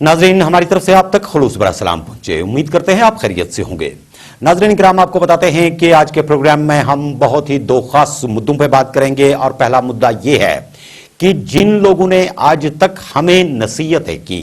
नाजरीन, हमारी तरफ से आप तक खुलूस भरा सलाम पहुंचे। उम्मीद करते हैं आप खैरियत से होंगे। नाजरीन इकराम, आपको बताते हैं कि आज के प्रोग्राम में हम बहुत ही दो खास मुद्दों पर बात करेंगे। और पहला मुद्दा यह है कि जिन लोगों ने आज तक हमें नसीहतें की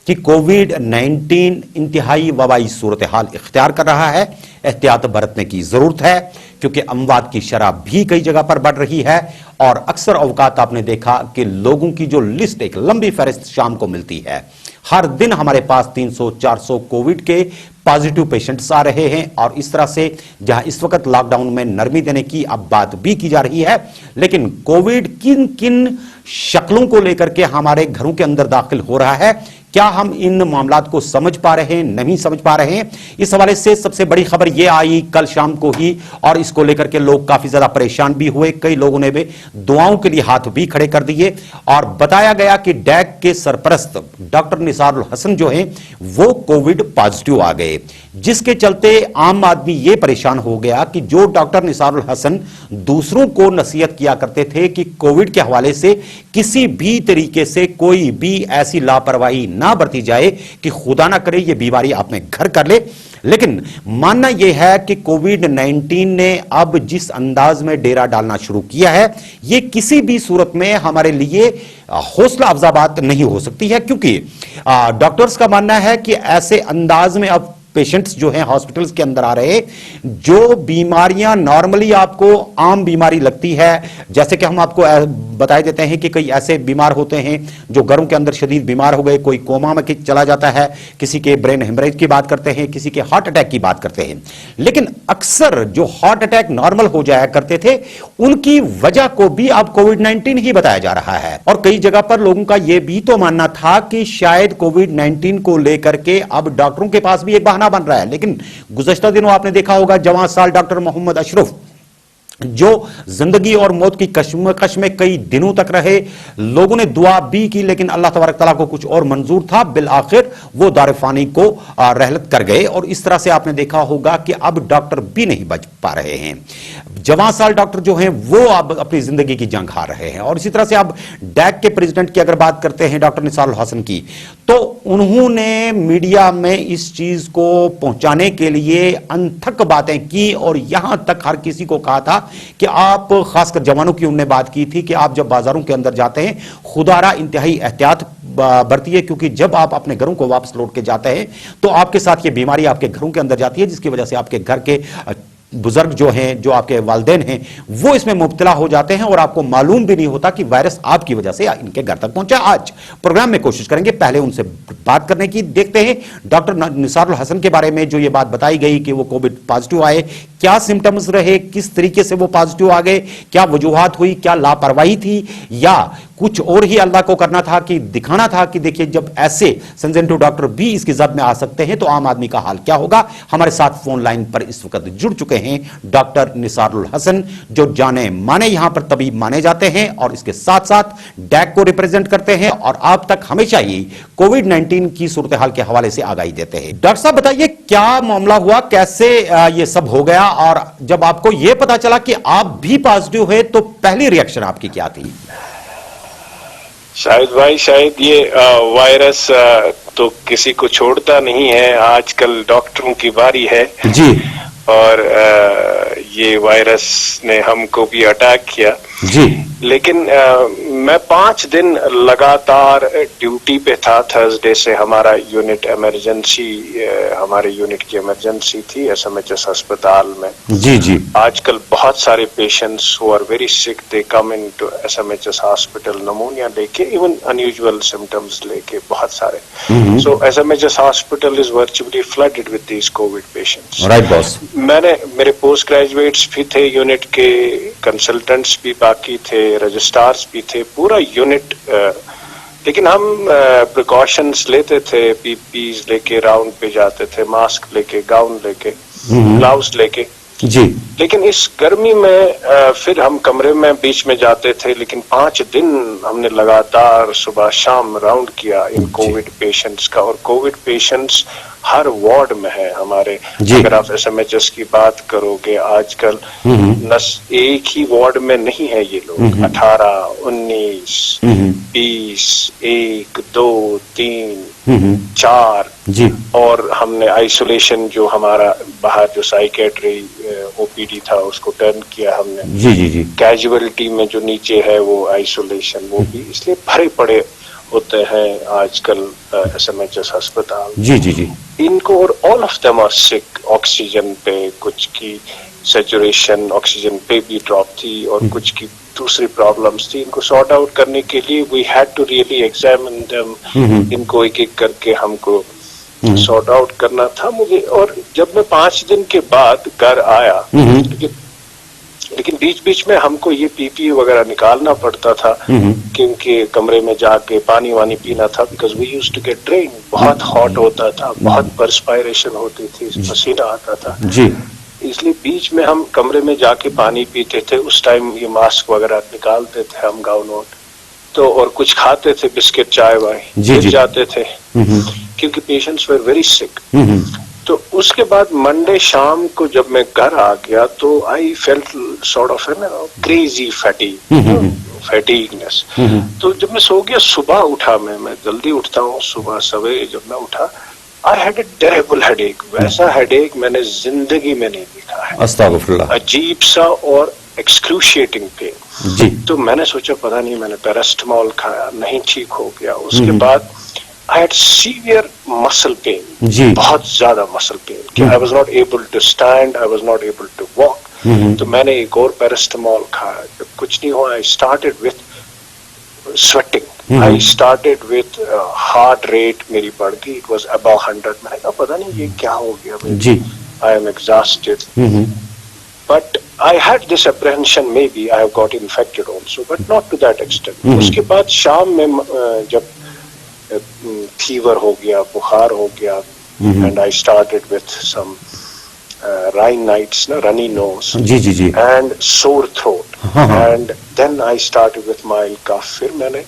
कि कोविड-19 इंतहाई वबाई सूरत हाल इख्तियार कर रहा है, एहतियात बरतने की जरूरत है, क्योंकि अमवात की शरह भी कई जगह पर बढ़ रही है। और अक्सर औकात आपने देखा कि लोगों की जो लिस्ट, एक लंबी फहरिस्त शाम को मिलती है। हर दिन हमारे पास 300-400 कोविड के पॉजिटिव पेशेंट्स आ रहे हैं। और इस तरह से जहां इस वक्त लॉकडाउन में नरमी देने की अब बात भी की जा रही है, लेकिन कोविड किन किन शक्लों को लेकर के हमारे घरों के अंदर दाखिल हो रहा है, क्या हम इन मामलात को समझ पा रहे हैं, नहीं समझ पा रहे हैं? इस हवाले से सबसे बड़ी खबर यह आई कल शाम को ही, और इसको लेकर के लोग काफी ज्यादा परेशान भी हुए। कई लोगों ने भी दुआओं के लिए हाथ भी खड़े कर दिए। और बताया गया कि डैक के सरपरस्त डॉक्टर निसारुल हसन जो हैं वो कोविड पॉजिटिव आ गए, जिसके चलते आम आदमी ये परेशान हो गया कि जो डॉक्टर निसारुल हसन दूसरों को नसीहत किया करते थे कि कोविड के हवाले से किसी भी तरीके से कोई भी ऐसी लापरवाही ना बरती जाए कि खुदा ना करे ये बीमारी आप में घर कर ले। लेकिन मानना यह है कि कोविड-19 ने अब जिस अंदाज में डेरा डालना शुरू किया है, यह किसी भी सूरत में हमारे लिए हौसला अफजा बात नहीं हो सकती है, क्योंकि डॉक्टर्स का मानना है कि ऐसे अंदाज में अब पेशेंट्स जो हैं हॉस्पिटल्स के अंदर आ रहे, जो बीमारियां नॉर्मली आपको आम बीमारी लगती है, जैसे कि हम आपको बताए देते हैं कि कई ऐसे बीमार होते हैं जो घरों के अंदर शदीद बीमार हो गए, कोई कोमा में चला जाता है, किसी के ब्रेन हेमरेज की बात करते हैं, किसी के हार्ट अटैक की बात करते हैं। लेकिन अक्सर जो हार्ट अटैक नॉर्मल हो जाया करते थे, उनकी वजह को भी अब कोविड-19 ही बताया जा रहा है। और कई जगह पर लोगों का यह भी तो मानना था कि शायद कोविड-19 को लेकर के अब डॉक्टरों के पास भी एक बहाना बन रहा है। लेकिन गुज़श्ता दिनों आपने देखा होगा जवान साल डॉक्टर मोहम्मद अशरफ, जो जिंदगी और मौत की कश्मकश में कई दिनों तक रहे, लोगों ने दुआ भी की, लेकिन अल्लाह तबारक तआला को कुछ और मंजूर था। बिल आखिर वो दार फानी को रहलत कर गए। और इस तरह से आपने देखा होगा कि अब डॉक्टर भी नहीं बच पा रहे हैं। जवान साल डॉक्टर जो हैं वो अब अपनी जिंदगी की जंग हार रहे हैं। और इसी तरह से अब डैक के प्रेसिडेंट की अगर बात करते हैं, डॉक्टर निसारुल हसन की, तो उन्होंने मीडिया में इस चीज को पहुंचाने के लिए अनथक बातें की और यहां तक हर किसी को कहा था कि आप, खासकर जवानों की उन्होंने बात की थी कि आप जब बाजारों के अंदर जाते हैं खुदारा इंतहाई एहतियात बरतिए, क्योंकि जब आप अपने घरों को वापस लौट के जाते हैं तो आपके साथ ये बीमारी आपके घरों के अंदर जाती है, जिसकी वजह से आपके घर के बुजुर्ग जो हैं, जो आपके वालिदैन हैं, वो इसमें मुब्तला हो जाते हैं और आपको मालूम भी नहीं होता कि वायरस आपकी वजह से इनके घर तक पहुंचा। आज प्रोग्राम में कोशिश करेंगे पहले उनसे बात करने की। देखते हैं डॉक्टर निसारुल हसन के बारे में जो ये बात बताई गई कि वो कोविड पॉजिटिव आए, क्या सिम्टम्स रहे, किस तरीके से वो पॉजिटिव आ गए, क्या वजूहात हुई, क्या लापरवाही थी, या कुछ और ही अल्लाह को करना था कि दिखाना था कि देखिए जब ऐसे सेंसिटिव डॉक्टर भी इसकी जद में आ सकते हैं तो आम आदमी का हाल क्या होगा। हमारे साथ फोन लाइन पर इस वक्त जुड़ चुके हैं डॉक्टर निसारुल हसन, जो जाने माने यहां पर तबीब माने जाते हैं और इसके साथ साथ डैक को रिप्रेजेंट करते हैं और आप तक हमेशा ही कोविड-19 की सूरत हाल के हवाले से आगाही देते हैं। डॉक्टर साहब बताइए क्या मामला हुआ, कैसे ये सब हो गया, और जब आपको यह पता चला कि आप भी पॉजिटिव है तो पहली रिएक्शन आपकी क्या थी? शायद भाई, शायद ये वायरस तो किसी को छोड़ता नहीं है। आजकल डॉक्टरों की बारी है जी, और ये वायरस ने हमको भी अटैक किया जी। लेकिन मैं 5 दिन लगातार ड्यूटी पे था। थर्सडे से हमारा यूनिट इमरजेंसी, हमारे यूनिट की इमरजेंसी थी एसएमएचएस अस्पताल में। जी जी। आजकल बहुत सारे patients who are very sick, they come into SMHS hospital pneumonia लेके, इवन अनयूजुअल सिम्टम्स लेके, बहुत सारे। So SMHS hospital is virtually flooded with these COVID patients. Right boss. मेरे पोस्ट ग्रेजुएट्स भी थे यूनिट के, कंसल्टेंट्स भी बाकी थे, रजिस्ट्रार्स भी थे, पूरा यूनिट। लेकिन हम प्रिकॉशंस लेते थे, पीपीज लेके राउंड पे जाते थे, मास्क लेके, गाउन लेके, ग्लव्स लेके। जी। लेकिन इस गर्मी में फिर हम कमरे में बीच में जाते थे, लेकिन 5 दिन हमने लगातार सुबह शाम राउंड किया इन कोविड पेशेंट्स का। और कोविड पेशेंट्स हर वार्ड में है हमारे। अगर आप SMHS की बात करोगे आजकल एक ही वार्ड में नहीं है ये लोग, 18, 19, 20, 1, 2, 3, 4 जी। और हमने आइसोलेशन जो हमारा बाहर जो साइकेट्री OPD था उसको टर्न किया हमने। जी जी जी। कैजुअलिटी में जो नीचे है वो आइसोलेशन, वो भी इसलिए भरे पड़े होते हैं आजकल SMHS अस्पताल। जी जी जी। इनको और all of them are sick. Oxygen पे कुछ की सैचुरेशन ऑक्सीजन पे भी ड्रॉप थी और कुछ की दूसरी प्रॉब्लम्स थी। इनको सॉर्ट आउट करने के लिए we had to really examine them. इनको एक एक करके हमको सॉर्ट आउट करना था मुझे। और जब मैं 5 दिन के बाद घर आया, लेकिन बीच बीच में हमको ये PPE वगैरह निकालना पड़ता था क्योंकि कमरे में जाके पानी वानी पीना था, because we used to get drain. बहुत हॉट होता था, बहुत परस्पायरेशन होती थी, पसीना आता था जी। इसलिए बीच में हम कमरे में जाके पानी पीते थे। उस टाइम ये मास्क वगैरह निकालते थे हम, गाउन वोट तो, और कुछ खाते थे, बिस्किट चाय वाय गिर जाते थे क्योंकि पेशेंट्स वर वेरी सिक। तो उसके बाद मंडे शाम को जब मैं घर आ गया तो I felt sort of crazy fatigueness. तो जब मैं सो गया, सुबह उठा मैं जल्दी उठता हूँ सुबह सवेरे। जब मैं उठा I had a terrible headache. वैसा हेडेक मैंने जिंदगी में नहीं देखा है। अस्तगफुरुल्लाह। अजीब सा और एक्सक्रूशिएटिंग पेन। जी। तो मैंने सोचा पता नहीं, मैंने पैरास्टामोल खाया, नहीं ठीक हो गया। उसके बाद I had severe muscle pain, बहुत ज्यादा muscle pain कि I was not able to stand, I was not able to walk। तो मैंने एक और पैरास्टामोल खाया। जब कुछ नहीं हुआ, I started with sweating, I started with heart rate मेरी बढ़ गई, it was above 100। मैंने कहा पता नहीं ये क्या हो गया मुझे, I am exhausted। But I had this apprehension maybe I have got infected also, but not to that extent। उसके बाद शाम में जब फीवर हो गया, बुखार हो गया, and I started with some rhinitis, runny nose, and sore throat, and then I started with mild cough। फिर मैंने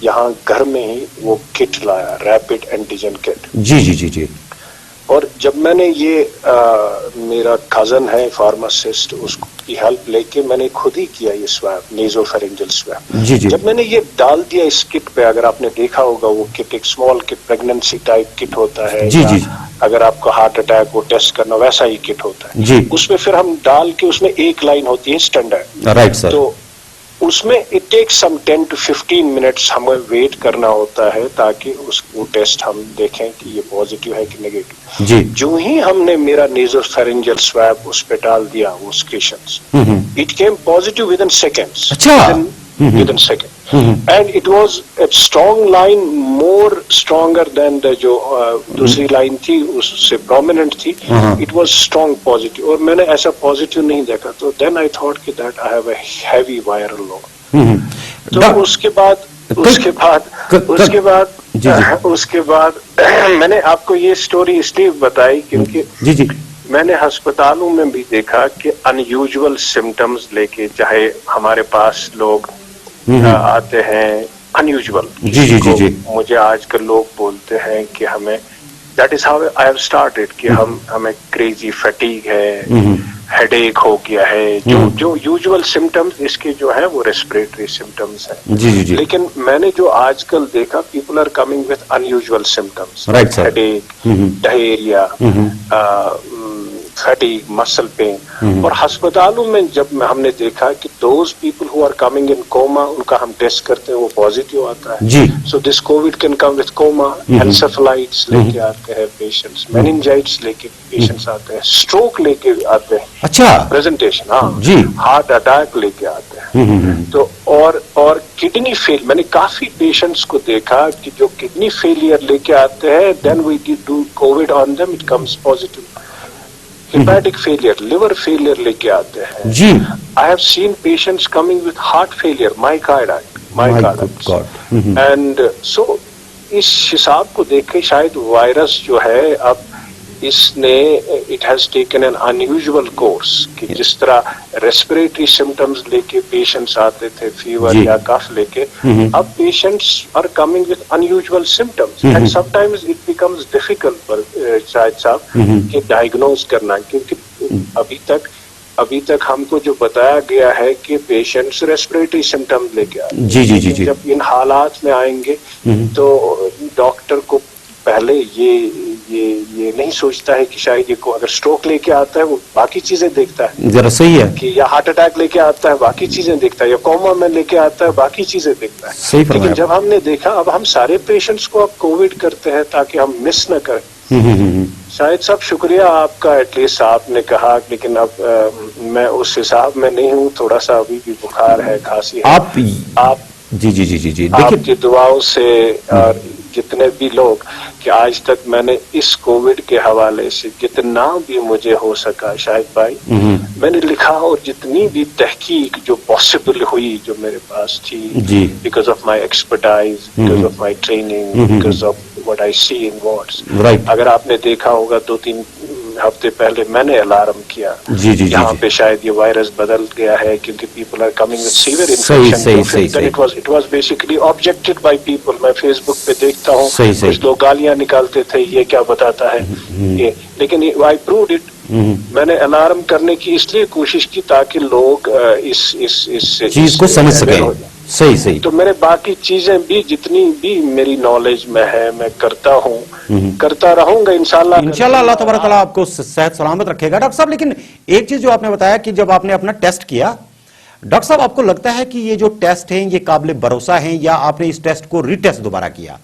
यहाँ घर में ही वो किट लाया, रैपिड एंटीजन किट। जी जी जी जी। और जब मैंने ये मेरा कजन है फार्मासिस्ट, उसकी हेल्प लेके मैंने खुद ही किया ये स्वैब, नेजोफेरेंजियल स्वैब। जब मैंने ये डाल दिया इस किट पे, अगर आपने देखा होगा वो किट एक small kit, pregnancy type kit होता है। अगर आपको हार्ट अटैक को टेस्ट करना, वैसा ही किट होता है। उसमें फिर हम डाल के, उसमें एक लाइन होती है स्टैंडर्ड, राइट सर। तो उसमें it takes some 10 to 15 minutes हमें वेट करना होता है ताकि वो टेस्ट हम देखें कि ये पॉजिटिव है कि नेगेटिव। जी। जो ही हमने मेरा नेजोफेरेंजियल स्वैब उस पे डाल दिया, वो स्केशंस, it came positive within seconds. within second, and it was a strong line, more stronger than the जो दूसरी लाइन थी उससे prominent थी। It was strong positive, और मैंने ऐसा positive नहीं देखा। तो then I thought कि that I have a heavy viral load। तो उसके बाद मैंने आपको ये स्टोरी इसलिए बताई क्योंकि मैंने अस्पतालों में भी देखा कि अनयूजुअल सिम्टम्स लेके, चाहे हमारे पास लोग आते हैं अनयूजुअल। जी। मुझे आजकल लोग बोलते हैं कि हमें, that is how I have started, कि हमें क्रेजी फैटीग है, हेडेक हो गया है, जो यूजुअल सिम्टम्स इसके जो है वो रेस्पिरेटरी सिम्टम्स हैं। जी। लेकिन मैंने जो आजकल देखा, people are coming with unusual symptoms, headache, diarrhoea, fatigue, muscle pain. और अस्पतालों में जब हमने देखा कि those people who are coming in coma, उनका हम टेस्ट करते हैं वो पॉजिटिव आता है। So this COVID can come with coma, encephalitis लेके आते हैं पेशेंट्स, मेनिंजाइटिस लेके पेशेंट्स आते हैं, स्ट्रोक लेके आते हैं। अच्छा, प्रेजेंटेशन, हाँ जी, हार्ट अटैक लेके आते हैं। तो और किडनी फेल, मैंने काफी पेशेंट्स को देखा कि जो किडनी फेलियर लेके आते हैं, then we do COVID on them, it comes positive. Hepatic failure, liver failure लेके आते हैं। जी। I have seen patients coming with heart failure, myocarditis, and so इस हिसाब को देख के शायद वायरस जो है अब इसने it has taken N unusual course कि जिस तरह रेस्पिरेटरी सिम्टम्स लेके पेशेंट्स आते थे, फीवर जी। या कफ लेके, अब patients are coming with unusual symptoms and sometimes it becomes difficult for Shahid साहब कि डायग्नोज करना, क्योंकि अभी तक हमको जो बताया गया है कि पेशेंट्स रेस्पिरेटरी सिम्टम्स लेके आते हैं। जी जी जी जी। जब इन हालात में आएंगे तो डॉक्टर को पहले ये नहीं सोचता है कि शायद ये को अगर स्ट्रोक लेके आता है वो बाकी चीजें देखता है, जरा सही है कि या हार्ट अटैक लेके आता है बाकी चीजें देखता है, या कोमा में लेके आता है बाकी चीजें देखता है। सही फरमाया। लेकिन जब हमने देखा अब हम सारे पेशेंट्स को अब कोविड करते हैं ताकि हम मिस न करें। शायद साहब शुक्रिया आपका, एटलीस्ट आपने कहा, लेकिन अब मैं उस हिसाब में नहीं हूँ, थोड़ा सा अभी भी बुखार है, खांसी है। आप जी जी जी जी जी आपकी दुआओं से और जितने भी लोग कि आज तक मैंने इस कोविड के हवाले से जितना भी मुझे हो सका शाहिद भाई मैंने लिखा, और जितनी भी तहकीक जो पॉसिबल हुई जो मेरे पास थी, because of my expertise, because of my training, because of what I see in wards. अगर आपने देखा होगा 2-3 हफ्ते पहले मैंने अलार्म किया यहाँ पे शायद ये वायरस बदल गया है क्योंकि people are coming with severe infection. It was basically objected by people. मैं फेसबुक पे देखता हूँ कुछ लोग गालियां निकालते थे, ये क्या बताता है ये, लेकिन आई प्रूव्ड इट। मैंने अलार्म करने की इसलिए कोशिश की ताकि लोग इस चीज को समझ सकें। सही सही। तो मेरे बाकी चीजें भी जितनी भी मेरी नॉलेज में है मैं करता हूँ, करता रहूंगा इंशाल्लाह। अल्लाह तबारक तआला आपको सेहत सलामत रखेगा। डॉक्टर साहब, लेकिन एक चीज जो आपने बताया कि जब आपने अपना टेस्ट किया, डॉक्टर साहब आपको लगता है कि ये जो टेस्ट हैं ये काबिल भरोसा हैं या आपने इस टेस्ट को रीटेस्ट दोबारा किया?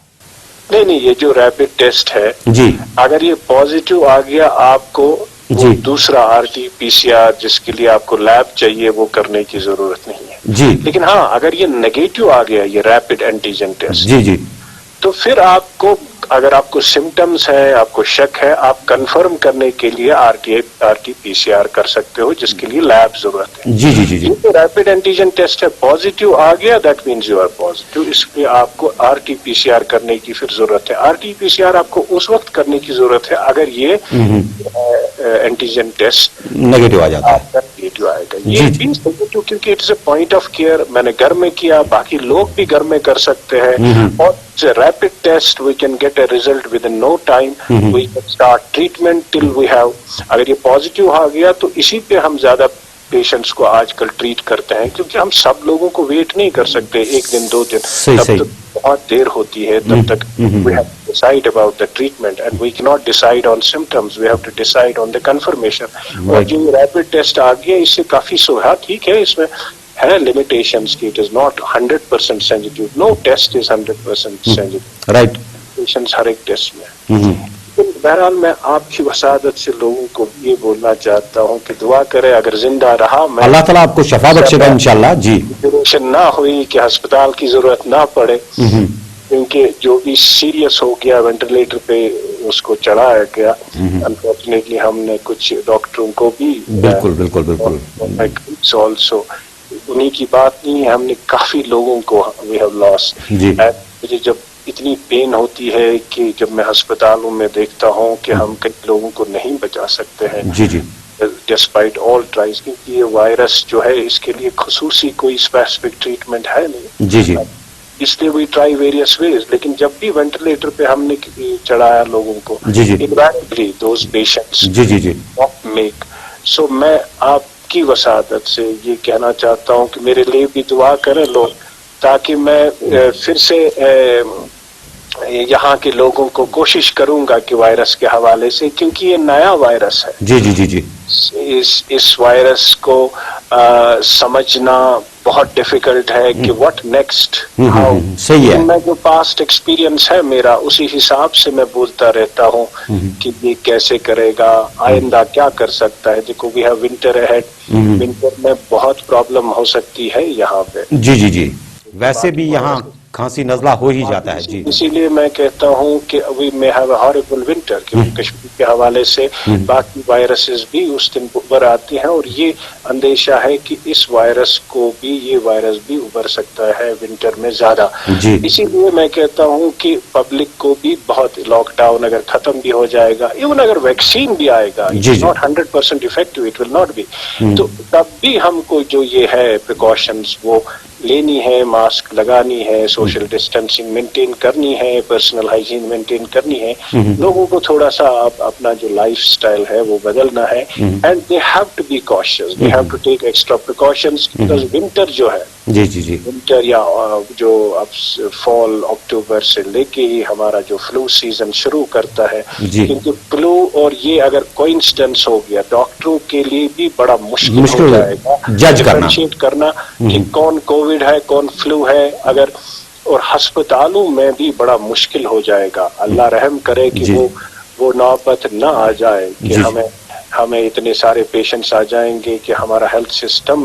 नहीं, ये जो रैपिड टेस्ट है जी, अगर ये पॉजिटिव आ गया आपको जी, दूसरा RT-PCR जिसके लिए आपको लैब चाहिए वो करने की जरूरत नहीं है जी। लेकिन हाँ, अगर ये नेगेटिव आ गया ये रैपिड एंटीजन टेस्ट, जी जी, तो फिर आपको, अगर आपको सिम्टम्स है, आपको शक है, आप कंफर्म करने के लिए RT-PCR कर सकते हो जिसके लिए लैब जरूरत है। जी जी जी जी। तो रैपिड एंटीजन टेस्ट है, पॉजिटिव आ गया that means you are positive, इसलिए आपको RT-PCR करने की फिर जरूरत है। RT-PCR आपको उस वक्त करने की जरूरत है अगर ये एंटीजन टेस्ट नेगेटिव आ जाता है, नेगेटिव आएगा। ये भी नेगेटिव क्योंकि it is a point of care, मैंने घर में किया, बाकी लोग भी घर में कर सकते हैं, और rapid test we can get a result within no time. We can start treatment till we have. अगर ये पॉजिटिव आ गया तो इसी पे हम ज्यादा पेशेंट्स को आजकल ट्रीट करते हैं क्योंकि हम सब लोगों को वेट नहीं कर सकते 1 दिन 2 दिन, तब तक बहुत देर होती है, तब तक we have to decide about the treatment and we cannot decide on symptoms, we have to decide on the confirmation. और जो रैपिड टेस्ट आ गया इससे काफी सुविधा, ठीक है इसमें है लिमिटेशंस की, it is not 100% sensitive, no test is 100% sensitive, right, patients हर एक टेस्ट में। बहरहाल मैं आपकी वसादत से लोगों को ये बोलना चाहता हूँ कि दुआ करें, अगर जिंदा रहा मैं अल्लाह ताला आपको शफा बख्शेगा इंशाल्लाह। जी, सिचुएशन ना हुई कि अस्पताल की जरूरत ना पड़े, क्योंकि जो भी सीरियस हो गया वेंटिलेटर पे उसको चढ़ाया गया, अनफॉर्चुनेटली हमने कुछ डॉक्टरों को भी बिल्कुल बिल्कुल बिल्कुल ऑल्सो उन्हीं की बात नहीं है, हमने काफी लोगों को वी हैव लॉस्ट। मुझे जब इतनी पेन होती है कि जब मैं अस्पतालों में देखता हूँ कि हम कई लोगों को नहीं बचा सकते हैं, जी जी, डिस्पाइट ऑल ट्राइज, क्योंकि ये वायरस जो है इसके लिए खुसूसी कोई स्पेसिफिक ट्रीटमेंट है नहीं। जी जी, इसलिए वी ट्राई वेरियस वेज, लेकिन जब भी वेंटिलेटर पे हमने चढ़ाया लोगों को, जी जी, इनवैलिडली दोज पेशेंट्स जी जी जी मेक। सो मैं आपकी वसादत से ये कहना चाहता हूँ कि मेरे लिए भी दुआ करें लोग, ताकि मैं फिर से यहाँ के लोगों को कोशिश करूंगा कि वायरस के हवाले से, क्योंकि ये नया वायरस है। जी जी जी जी, इस वायरस को समझना बहुत डिफिकल्ट है कि व्हाट नेक्स्ट, हाउ। सही है। मैं जो पास्ट एक्सपीरियंस है मेरा, उसी हिसाब से मैं बोलता रहता हूँ कि ये कैसे करेगा, आइंदा क्या कर सकता है। देखो we have winter ahead, winter में बहुत प्रॉब्लम हो सकती है यहाँ पे। जी जी जी, वैसे भी यहाँ खांसी नजला हो ही जाता है। जी, इसीलिए मैं कहता हूं कि we may have a horrible winter, क्योंकि कश्मीर के हवाले से बाकी वायरसेस भी उस दिन उभर आती हैं, और ये अंदेशा है कि इस वायरस ये वायरस भी उभर सकता है विंटर में ज्यादा। इसीलिए मैं कहता हूं कि पब्लिक को भी बहुत, लॉकडाउन अगर खत्म भी हो जाएगा, इवन अगर वैक्सीन भी आएगा, it's not 100% effective, it will not B, तो तब भी हमको जो ये है प्रिकॉशंस वो लेनी है, मास्क लगानी है, सोशल डिस्टेंसिंग मेंटेन करनी है, पर्सनल हाइजीन मेंटेन करनी है। लोगों को थोड़ा सा अपना जो लाइफस्टाइल है वो बदलना है, and they have to be cautious, they have to take extra precautions, because winter जो है, जी विंटर या जो अब फॉल अक्टूबर से लेके ही हमारा जो फ्लू सीजन शुरू करता है, क्योंकि फ्लू और ये अगर कोइंसिडेंस हो गया, डॉक्टरों के लिए भी बड़ा मुश्किल हो जाएगा डिफरेंशिएट करना कि कौन कोविड है, कौन फ्लू है, अगर, और अस्पतालों में भी बड़ा मुश्किल हो जाएगा। अल्लाह रहम करे कि वो नौबत न आ जाए कि हमें इतने सारे पेशेंट्स आ जाएंगे कि हमारा हेल्थ सिस्टम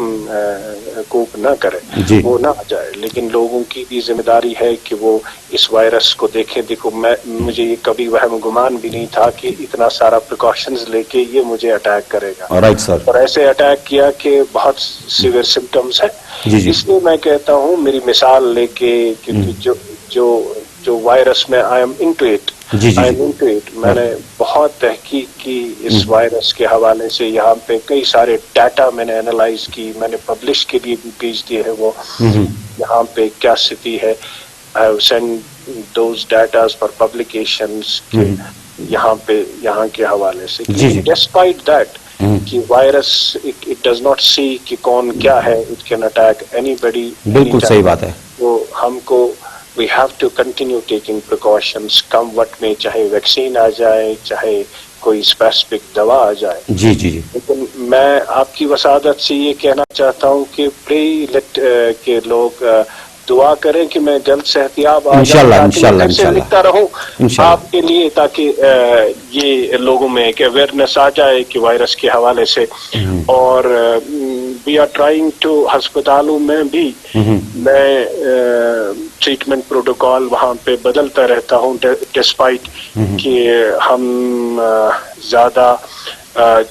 कोप न करे, वो ना आ जाए। लेकिन लोगों की भी जिम्मेदारी है कि वो इस वायरस को देखें। देखो, मुझे ये कभी वहम गुमान भी नहीं था कि इतना सारा प्रिकॉशंस लेके ये मुझे अटैक करेगा। Right sir. और ऐसे अटैक किया कि बहुत सीवियर सिम्टम्स है। इसलिए मैं कहता हूँ, मेरी मिसाल लेके, क्योंकि जो वायरस में आई एम इनटू इट, मैंने बहुत तहकीक की इस वायरस के हवाले से। यहाँ पे कई सारे डाटा मैंने एनालाइज की, मैंने पब्लिश के लिए भी भेज दिए है वो, यहाँ पे क्या स्थिति है। I have send those datas for publications यहाँ के हवाले से। डिस्पाइट दैट कि वायरस इट डज नॉट सी कि कौन क्या है, इट कैन अटैक एनीबॉडी। बिल्कुल सही बात है। वो हमको we have to continue taking precautions, कम वक्त में, चाहे वैक्सीन आ जाए, चाहे कोई स्पेसिफिक दवा आ जाए। जी। लेकिन मैं आपकी वसादत से ये कहना चाहता हूँ कि प्रे लेट के लोग दुआ करें कि मैं जल्द सेहतियाब आ जाऊं, लिखता रहूं आपके लिए, ताकि ये लोगों में एक अवेयरनेस आ जाए कि वायरस के हवाले से। और वी आर ट्राइंग टू, अस्पतालों में भी मैं ट्रीटमेंट प्रोटोकॉल वहाँ पे बदलता रहता हूँ, डिस्पाइट कि हम ज्यादा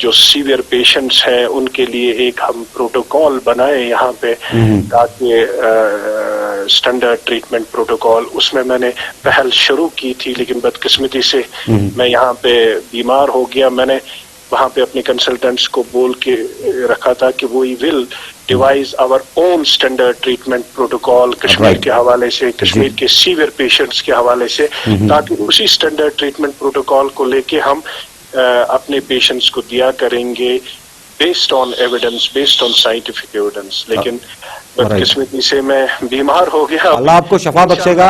जो सीवियर पेशेंट्स हैं उनके लिए एक हम प्रोटोकॉल बनाए यहाँ पे, ताकि स्टैंडर्ड ट्रीटमेंट प्रोटोकॉल, उसमें मैंने पहल शुरू की थी, लेकिन बदकिस्मती से मैं यहाँ पे बीमार हो गया। मैंने वहाँ पे अपने कंसल्टेंट्स को बोल के रखा था कि वो will devise our own standard treatment protocol Kashmir के हवाले से, कश्मीर के सीवियर पेशेंट्स के हवाले से, ताकि उसी स्टैंडर्ड ट्रीटमेंट प्रोटोकॉल को लेके हम अपने पेशेंट्स को दिया करेंगे, based on evidence, based on scientific evidence. लेकिन बदकिस्मती से मैं बीमार हो गया। अल्लाह आपको शफा बख्शेगा।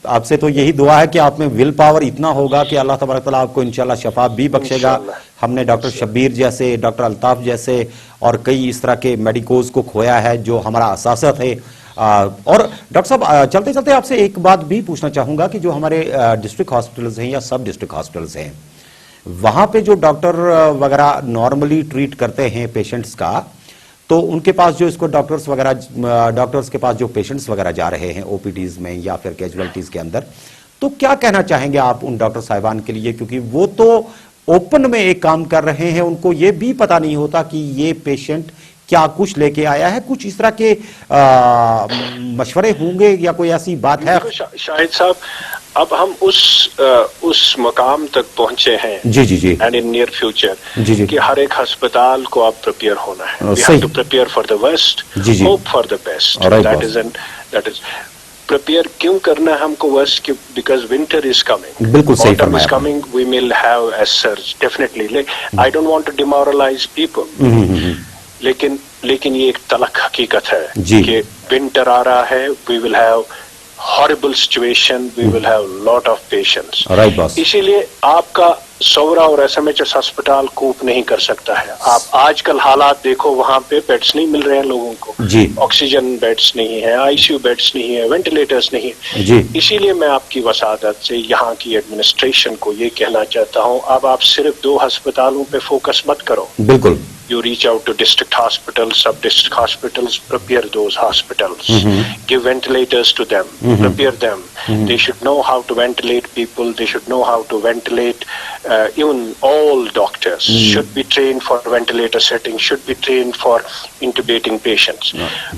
आपसे तो यही दुआ है कि आप में विल पावर इतना होगा कि अल्लाह तबारक तआला आपको इंशाल्लाह शफा भी बख्शेगा। हमने डॉक्टर शब्बीर जैसे, डॉक्टर अल्ताफ जैसे और कई इस तरह के मेडिकोज को खोया है जो हमारा असासा थे। और डॉक्टर साहब, चलते चलते आपसे एक बात भी पूछना चाहूंगा कि जो हमारे डिस्ट्रिक्ट हॉस्पिटल्स हैं या सब डिस्ट्रिक्ट हॉस्पिटल्स हैं, वहां पे जो डॉक्टर वगैरह नॉर्मली ट्रीट करते हैं पेशेंट्स का, तो उनके पास जो इसको डॉक्टर्स के पास जो पेशेंट्स वगैरह जा रहे हैं ओपीडीज में या फिर कैजुअलिटीज के अंदर, तो क्या कहना चाहेंगे आप उन डॉक्टर साहिबान के लिए? क्योंकि वो तो ओपन में एक काम कर रहे हैं, उनको ये भी पता नहीं होता कि ये पेशेंट क्या कुछ लेके आया है। कुछ इस तरह के मशवरे होंगे या कोई ऐसी बात है? शाहिद साहब, अब हम उस मकाम तक पहुंचे हैं, जी, एंड इन नियर फ्यूचर, जी, कि हर एक अस्पताल को अब प्रिपेयर होना है। We have to prepare for the worst, hope for the best. That is prepare क्यों करना है हमको worst? Because winter is coming, बिल्कुल सही autumn is coming, we will have a surge definitely. I don't want to demoralize people, लेकिन ये एक तलख हकीकत है कि विंटर आ रहा है, we will have horrible situation, we will have lot of patients. Right boss. इसीलिए आपका सौरा और एसएमएचएस अस्पताल कोप नहीं कर सकता है। आप आजकल हालात देखो, वहां पे बेड्स नहीं मिल रहे हैं लोगों को, ऑक्सीजन बेड्स नहीं है, आईसीयू बेड्स नहीं है, वेंटिलेटर्स नहीं है। इसीलिए मैं आपकी वसादत से यहाँ की एडमिनिस्ट्रेशन को ये कहना चाहता हूँ, अब आप सिर्फ 2 अस्पतालों पे फोकस मत करो। बिल्कुल। you reach out to district hospitals, sub-district hospitals, prepare those hospitals, give ventilators to them, prepare them. They should know how to ventilate people. They should know how to ventilate. Even all doctors should be trained for ventilator setting, should be trained for intubating patients.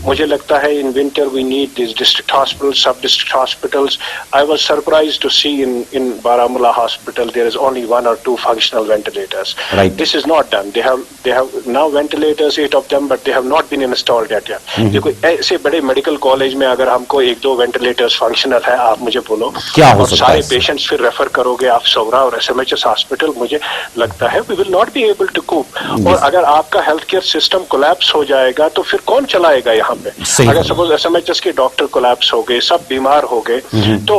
मुझे लगता है in winter we need these district hospitals, sub-district hospitals. I was surprised to see in Baramulla hospital there is only 1 or 2 functional ventilators. Right. This is not done. They have now ventilators, 8 of them, but they have not been installed yet. देखो ऐसे बड़े medical college में अगर हमको 1-2 ventilators functional है, आप मुझे बोलो क्या हो और सकता सारे है पेशेंट्स फिर रेफर करोगे आप सौरा और SMHS हॉस्पिटल, मुझे लगता है we will not be able to cope. और अगर आपका हेल्थ केयर सिस्टम कोलैप्स हो जाएगा तो फिर कौन चलाएगा यहाँ पे? अगर सपोज SMHS के डॉक्टर कोलैप्स हो गए, सब बीमार हो गए, तो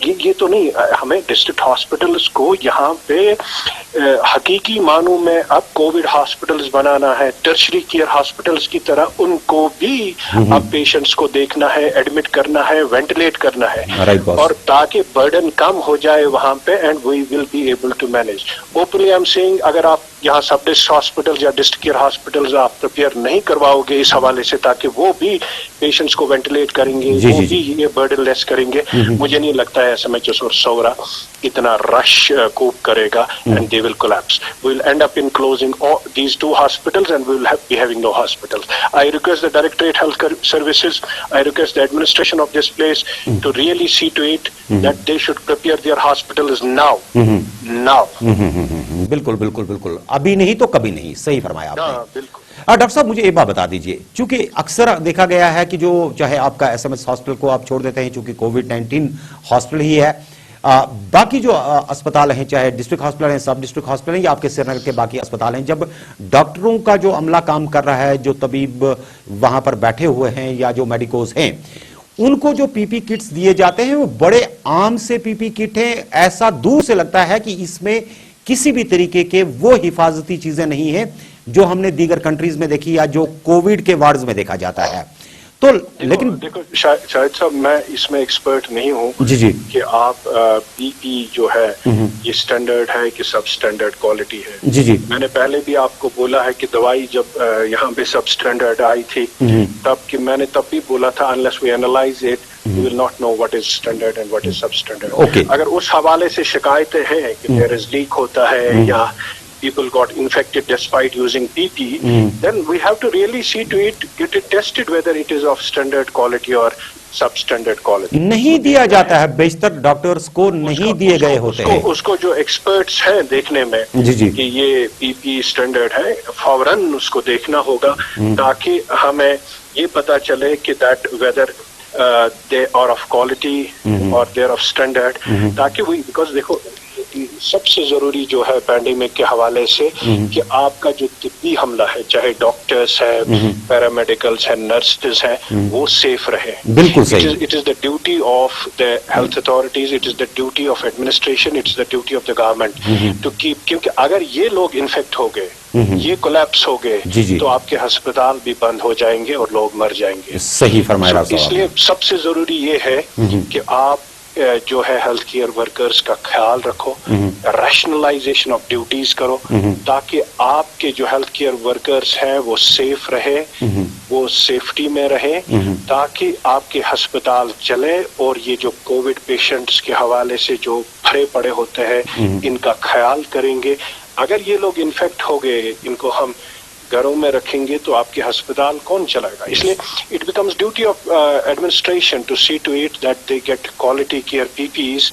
ये तो नहीं। हमें डिस्ट्रिक्ट हॉस्पिटल्स को यहाँ पे हकीकी मानों में अब कोविड हॉस्पिटल्स बनाना है, टर्शरी केयर हॉस्पिटल्स की तरह उनको भी अब पेशेंट्स को देखना है, एडमिट करना है, वेंटिलेट करना है, और ताकि बर्डन कम हो जाए वहां पे, and we will be able to manage. Openly I am saying, अगर आप यहाँ सब डिस्ट्रिक्ट हॉस्पिटल्स या डिस्ट्रिक्ट केयर हॉस्पिटल्स आप प्रिपेयर नहीं करवाओगे इस हवाले से ताकि वो भी पेशेंट्स को वेंटिलेट करेंगे, वो भी ये बर्डन लेस करेंगे, मुझे नहीं लगता है SMHS और सौरा इतना रश कोप करेगा, and they will collapse. We will end up in closing these 2 hospitals and we will be having no hospitals. I request the Directorate Health Services, I request the administration of this place to really see to it that they should prepare their hospitals now. Now. बिल्कुल बिल्कुल बिल्कुल, अभी नहीं तो कभी नहीं, सही फरमाया आपने। बिल्कुल। डॉक्टर साहब मुझे एक बात बता दीजिए, चूंकि अक्सर देखा गया है कि जो चाहे आपका SMHS हॉस्पिटल को आप छोड़ देते हैं, चूंकि कोविड-19 हॉस्पिटल ही है, बाकी जो अस्पताल हैं, चाहे डिस्ट्रिक्ट हॉस्पिटल हैं, सब डिस्ट्रिक्ट हॉस्पिटल हैं या आपके श्रीनगर के बाकी अस्पताल हैं, जब डॉक्टरों का जो अमला काम कर रहा है, जो तबीब वहां पर बैठे हुए हैं या जो मेडिकोज हैं, उनको जो पीपी किट्स दिए जाते हैं वो बड़े आम से पीपी किट हैं। ऐसा दूर से लगता है कि इसमें किसी भी तरीके के वो हिफाजती चीजें नहीं है जो हमने दीगर कंट्रीज में देखी या जो कोविड के वार्ड्स में देखा जाता है। तो लेकिन देखो शायद साहब, मैं इसमें एक्सपर्ट नहीं हूँ जी कि आप पीपी जो है ये स्टैंडर्ड है कि सब स्टैंडर्ड क्वालिटी है। जी मैंने पहले भी आपको बोला है कि दवाई जब यहाँ पे सब स्टैंडर्ड आई थी मैंने तब भी बोला था unless we analyze it we will not know what is standard and what is substandard. अगर उस हवाले से शिकायतें हैं कि देयर इज लीक होता है या people got infected despite using PPE, then we have to really see to it, get it tested whether it is of standard quality or substandard quality. नहीं दिया जाता है, बेशतर डॉक्टर्स को नहीं दिए गए होते हैं। उसको जो एक्सपर्ट्स हैं देखने में जी कि ये PPE स्टैंडर्ड है, फौरन उसको देखना होगा ताकि हमें ये पता चले कि that whether they are of quality or they are of standard, ताकि वही, बिकॉज देखो सबसे जरूरी जो है पैंडेमिक के हवाले से कि आपका जो तिब्बी हमला है, चाहे डॉक्टर्स है, पैरामेडिकल्स है, नर्सेस है, वो सेफ रहे। बिल्कुल सही। It is the duty of the health authorities, it is the duty of administration, it is the duty of the government to keep, क्योंकि अगर ये लोग इन्फेक्ट हो गए, ये कोलैप्स हो गए, तो आपके अस्पताल भी बंद हो जाएंगे और लोग मर जाएंगे। सही फरमाया। इसलिए सबसे जरूरी ये है कि आप जो है हेल्थ केयर वर्कर्स का ख्याल रखो, रैशनलाइजेशन ऑफ ड्यूटीज करो ताकि आपके जो हेल्थ केयर वर्कर्स हैं वो सेफ रहे, वो सेफ्टी में रहे, ताकि आपके अस्पताल चले और ये जो कोविड पेशेंट्स के हवाले से जो भरे पड़े होते हैं इनका ख्याल करेंगे। अगर ये लोग इन्फेक्ट हो गए, इनको हम घरों में रखेंगे तो आपके अस्पताल कौन चलाएगा? इसलिए it becomes duty of administration to see to it that they get quality care PPEs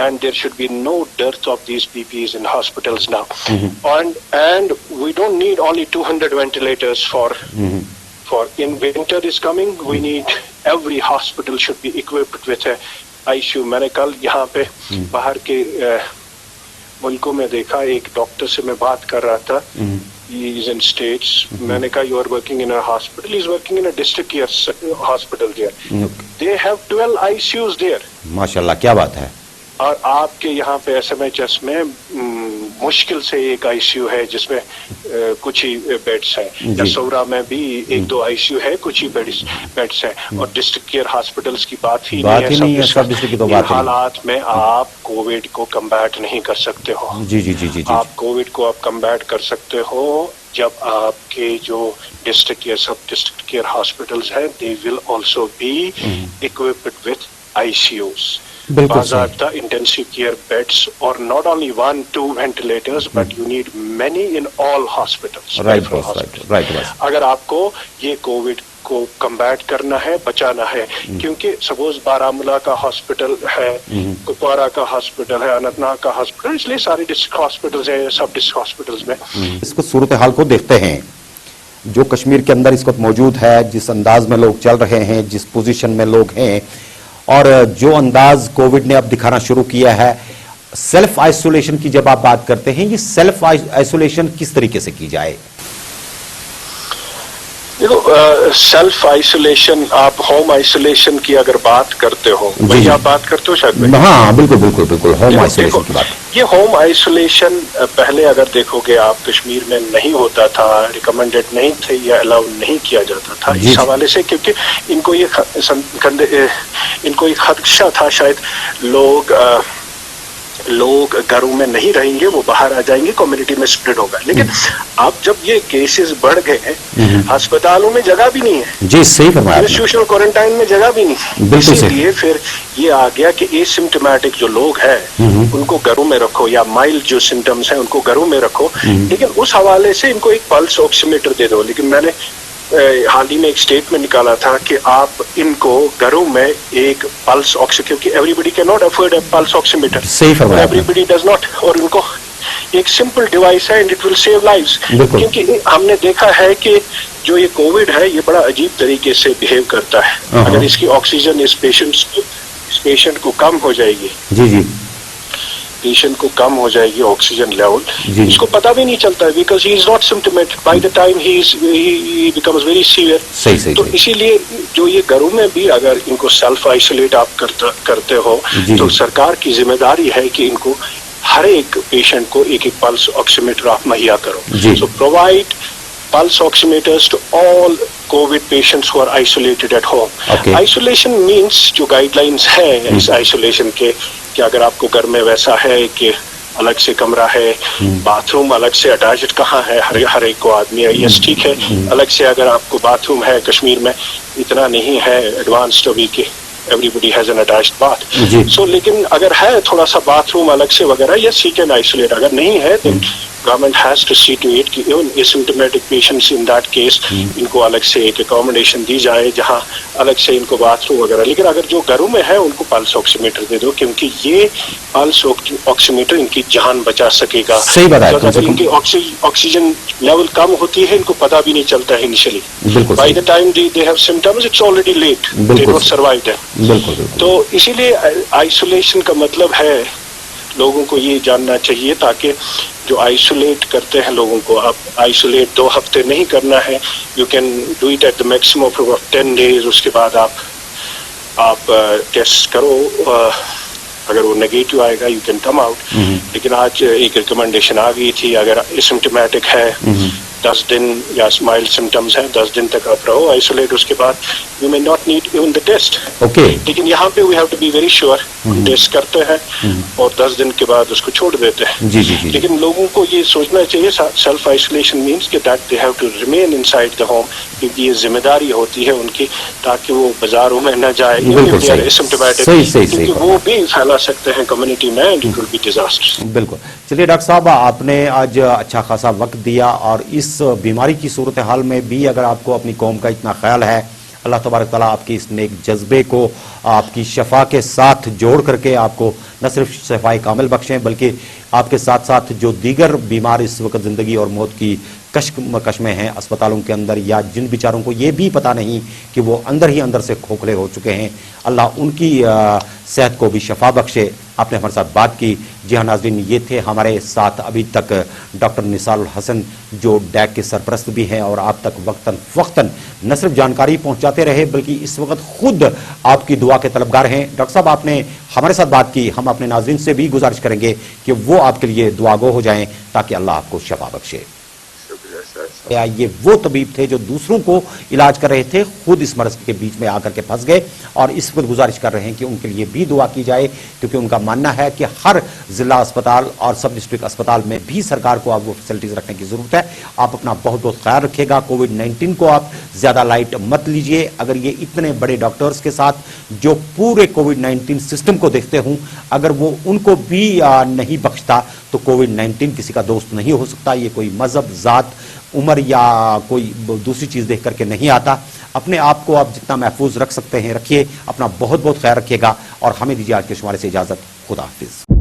and there should be no dearth of these PPEs in hospitals now. And we don't need only 200 ventilators for in winter is coming, we need every hospital should be equipped with a ICU. मैंने कल यहाँ पे बाहर के मुल्कों में देखा, एक डॉक्टर से मैं बात कर रहा था, he is in States. मैंने कहा you are working in a hospital, he is working in a district care hospital there. They have 12 ICUs there. माशाल्लाह, क्या बात है। और आपके यहाँ पे SMHS में मुश्किल से एक ICU है जिसमें कुछ ही बेड्स हैं, या सौरा में भी 1-2 ICU है, कुछ ही बेड्स हैं, और डिस्ट्रिक्ट केयर हॉस्पिटल्स की बात ही नहीं है। सब डिस्ट्रिक्ट की तो बात हालात में आप कोविड को कम्बैट नहीं कर सकते हो। जी। आप कोविड को आप कम्बैट कर सकते हो जब आपके जो डिस्ट्रिक्ट या सब डिस्ट्रिक्ट केयर हॉस्पिटल्स हैं, they will also be equipped with ICUs, बाज़ाब्ता इंटेंसिव केयर बेड्स, और not only 1-2 ventilators but you need many in all hospitals. Right. अगर आपको ये कोविड को कम्बैट करना है, बचाना है, क्योंकि सपोज बारामूला का हॉस्पिटल है, कुपवारा का हॉस्पिटल है, अनंतनाग का हॉस्पिटल, इसलिए सारे डिस्ट्रिक्ट हॉस्पिटल्स हैं, सब डिस्ट्रिक्ट हॉस्पिटल्स में इसको सूरत हाल को देखते हैं जो कश्मीर के अंदर इस वक्त मौजूद है, जिस अंदाज में लोग चल रहे हैं, जिस पोजीशन में लोग हैं, और जो अंदाज कोविड ने अब दिखाना शुरू किया है, सेल्फ आइसोलेशन की जब आप बात करते हैं, ये सेल्फ आइसोलेशन किस तरीके से की जाए? देखो, सेल्फ आइसोलेशन, आप होम आइसोलेशन की अगर बात करते हो, वही आप बात करते हो शायद? हाँ, बिल्कुल होम आइसोलेशन की बात। ये होम आइसोलेशन पहले अगर देखोगे आप, कश्मीर में नहीं होता था, रिकमेंडेड नहीं थे या अलाउ नहीं किया जाता था इस हवाले से, क्योंकि इनको ये खदशा था शायद लोग घरों में नहीं रहेंगे, वो बाहर आ जाएंगे, कम्युनिटी में स्प्रेड होगा। लेकिन अब जब ये केसेस बढ़ गए हैं, अस्पतालों में जगह भी नहीं है, जी सही फरमाया, इंस्टीट्यूशनल क्वारंटाइन में जगह भी नहीं है, इसीलिए फिर ये आ गया कि एसिम्प्टोमेटिक जो लोग हैं उनको घरों में रखो, या माइल्ड जो सिम्टम्स हैं उनको घरों में रखो, लेकिन उस हवाले से इनको एक पल्स ऑक्सीमीटर दे दो। लेकिन मैंने हाल ही में एक स्टेटमेंट निकाला था कि आप इनको घरों में एक पल्स ऑक्सी, क्योंकि everybody can not afford a pulse oximeter, everybody does not, और उनको एक सिंपल डिवाइस है and it will save lives. क्योंकि हमने देखा है कि जो ये कोविड है ये बड़ा अजीब तरीके से बिहेव करता है। अगर इसकी ऑक्सीजन इस पेशेंट को कम हो जाएगी, जी पेशेंट को कम हो जाएगी ऑक्सीजन लेवल, इसको पता भी नहीं चलता है, because he is not symptomatic, bye the time he becomes very severe. तो इसीलिए जो ये घरों में भी अगर इनको सेल्फ आइसोलेट आप करते हो, तो सरकार की जिम्मेदारी है कि इनको हर एक पेशेंट को एक एक पल्स ऑक्सीमीटर आप मुहैया करो। सो provide pulse oximeters to all COVID patients who are isolated at home. Isolation means जो guidelines है इस isolation के, कि अगर आपको घर में वैसा है कि अलग से कमरा है, बाथरूम अलग से अटैच्ड कहाँ है, हर एक को आदमी है, यस ठीक है, अलग से अगर आपको बाथरूम है, कश्मीर में इतना नहीं है एडवांस्ड अभी के everybody has an attached bath. So लेकिन अगर है थोड़ा सा बाथरूम अलग से वगैरह, yes he can isolate. अगर नहीं है then government has to see to it कि even asymptomatic patients in that case इनको अलग से एक accommodation दी जाए जहाँ अलग से इनको बाथरूम वगैरह। लेकिन अगर जो घरों में है उनको पल्स ऑक्सीमीटर दे दो, क्योंकि ये पल्स ऑक्सीमीटर इनकी जान बचा सकेगा। सही बात है। अगर इनकी ऑक्सीजन लेवल कम होती है, इनको पता भी नहीं चलता है initially, by the time they have symptoms it's already late, they don't survive them. तो इसीलिए आइसोलेशन का मतलब है लोगों को ये जानना चाहिए, ताकि जो आइसोलेट करते हैं लोगों को, आप आइसोलेट 2 हफ्ते नहीं करना है, you can do it at the maximum of 10 days. उसके बाद आप टेस्ट करो, अगर वो नेगेटिव आएगा यू कैन कम आउट। लेकिन आज एक रिकमेंडेशन आ गई थी, अगर एसिम्प्टोमेटिक है 10 दिन या माइल्ड सिम्टम्स हैं 10 दिन तक आप रहो आइसोलेट, उसके बाद you may not need even the test. लेकिन यहाँ पे we have to be very sure, test करते हैं और 10 दिन के बाद उसको छोड़ देते हैं। लेकिन लोगों को ये सोचना चाहिए सेल्फ आइसोलेशन मीन्स कि that they have to remain inside the home, क्योंकि ये जिम्मेदारी होती है उनकी, ताकि वो बाजारों में न जाए एसिम्प्टोमेटिक, क्योंकि वो भी फैला सकते हैं कम्युनिटी में and it will be disaster. बिल्कुल। चलिए डॉक्टर साहब, आपने आज अच्छा खासा वक्त दिया, और इस बीमारी की सूरत हाल में भी अगर आपको अपनी कौम का इतना ख्याल है, अल्लाह तबारक ताला आपकी इस नेक जज्बे को आपकी शफा के साथ जोड़ करके आपको न सिर्फ शफाए कामिल बख्शें, बल्कि आपके साथ साथ जो दीगर बीमार इस वक्त ज़िंदगी और मौत की कश्मकश में हैं अस्पतालों के अंदर, या जिन बेचारों को ये भी पता नहीं कि वो अंदर ही अंदर से खोखले हो चुके हैं, अल्लाह उनकी सेहत को भी शफा बख्शे। आपने हमारे साथ बात की। जी हाँ नाज़रीन, ये थे हमारे साथ अभी तक डॉक्टर निसारुल हसन, जो डैक के सरपरस्त भी हैं और आप तक वक्तन फ़क्तन न सिर्फ जानकारी पहुंचाते रहे, बल्कि इस वक्त खुद आपकी दुआ के तलबगार हैं। डॉक्टर साहब, आपने हमारे साथ बात की, हम अपने नाज़रीन से भी गुजारिश करेंगे कि वो आपके लिए दुआगो हो जाएं, ताकि अल्लाह आपको शफा बख्शे। शुक्रिया सर। ये वो तबीब थे जो दूसरों को इलाज कर रहे थे, खुद इस मर्ज के बीच में आकर के फंस गए और इस पर गुजारिश कर रहे हैं कि उनके लिए भी दुआ की जाए, क्योंकि उनका मानना है कि हर जिला अस्पताल और सब डिस्ट्रिक्ट अस्पताल में भी सरकार को अब वो फैसिलिटीज रखने की जरूरत है। आप अपना बहुत बहुत ख्याल रखिएगा। कोविड-19 को आप ज्यादा लाइट मत लीजिए। अगर ये इतने बड़े डॉक्टर्स के साथ जो पूरे कोविड-19 सिस्टम को देखते हूं, अगर वो उनको भी नहीं बख्शता तो कोविड-19 किसी का दोस्त नहीं हो सकता। ये कोई मजहब, जात, उम्र या कोई दूसरी चीज देख करके नहीं आता। अपने आप को आप जितना महफूज रख सकते हैं रखिए। अपना बहुत बहुत ख्याल रखिएगा और हमें दीजिए आज के शुमारे से इजाजत। खुदा हाफिज।